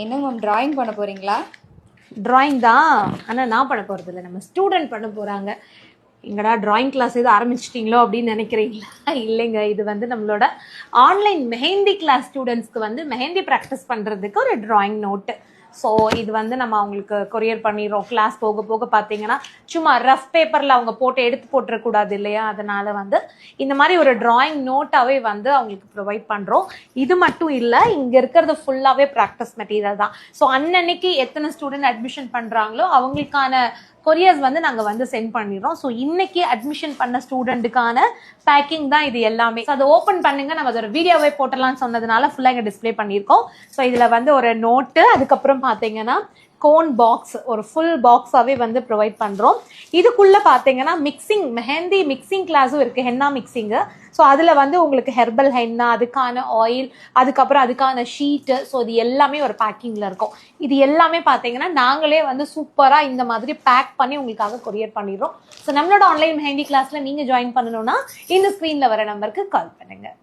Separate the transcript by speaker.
Speaker 1: என்ன ma'am drawing பண்ண போறீங்களா?
Speaker 2: டிராயிங் தான், ஆனால் நான் பண்ண போகிறது இல்லை, நம்ம ஸ்டூடெண்ட் பண்ண போகிறாங்க. எங்கடா டிராயிங் கிளாஸ் எதுவும் ஆரம்பிச்சிட்டிங்களோ அப்படின்னு நினைக்கிறீங்களா? இல்லைங்க, இது வந்து நம்மளோட ஆன்லைன் மெஹந்தி கிளாஸ் ஸ்டூடெண்ட்ஸ்க்கு வந்து மெஹந்தி ப்ராக்டிஸ் பண்ணுறதுக்கு ஒரு டிராயிங் நோட்டு. ஸோ இது வந்து நம்ம அவங்களுக்கு கொரியர் பண்ணிடுறோம். கிளாஸ் போக போக பார்த்தீங்கன்னா சும்மா ரஃப் பேப்பரில் அவங்க போட்டு எடுத்து போட்டுறக்கூடாது இல்லையா? அதனால் வந்து இந்த மாதிரி ஒரு டிராயிங் நோட்டாகவே வந்து அவங்களுக்கு ப்ரொவைட் பண்ணுறோம். இது மட்டும் இல்லை, இங்கே இருக்கிறது ஃபுல்லாகவே ப்ராக்டிஸ் மெட்டீரியல் தான். ஸோ அன்னன்னைக்கு எத்தனை ஸ்டூடெண்ட் அட்மிஷன் பண்ணுறாங்களோ அவங்களுக்கான கொரியர்ஸ் வந்து நாங்கள் வந்து சென்ட் பண்ணிடுறோம். ஸோ இன்னைக்கு அட்மிஷன் பண்ண ஸ்டூடெண்ட்டுக்கான பேக்கிங் தான் இது எல்லாமே. ஸோ அதை ஓப்பன் பண்ணுங்க, நம்ம அதோட வீடியோவே போட்டலாம்னு சொன்னதுனால ஃபுல்லாக இங்கே டிஸ்பிளே பண்ணியிருக்கோம். ஸோ இதில் வந்து ஒரு நோட்டு, அதுக்கப்புறம் பார்த்தீங்கன்னா கோன் பாக்ஸ், ஒரு ஃபுல் பாக்ஸாகவே வந்து ப்ரொவைட் பண்ணுறோம். இதுக்குள்ளே பார்த்தீங்கன்னா மிக்சிங், மெஹந்தி மிக்சிங் கிளாஸும் இருக்குது, ஹென்னா மிக்சிங்கு. ஸோ அதில் வந்து உங்களுக்கு ஹெர்பல் ஹென்னா, அதுக்கான ஆயில், அதுக்கப்புறம் அதுக்கான ஷீட்டு, ஸோ இது எல்லாமே ஒரு பேக்கிங்கில் இருக்கும். இது எல்லாமே பார்த்தீங்கன்னா நாங்களே வந்து சூப்பராக இந்த மாதிரி பேக் பண்ணி உங்களுக்காக கொரியர் பண்ணிடுறோம். ஸோ நம்மளோட ஆன்லைன் மெஹந்தி கிளாஸில் நீங்கள் ஜாயின் பண்ணணும்னா இந்த ஸ்க்ரீனில் வர நம்பருக்கு கால் பண்ணுங்கள்.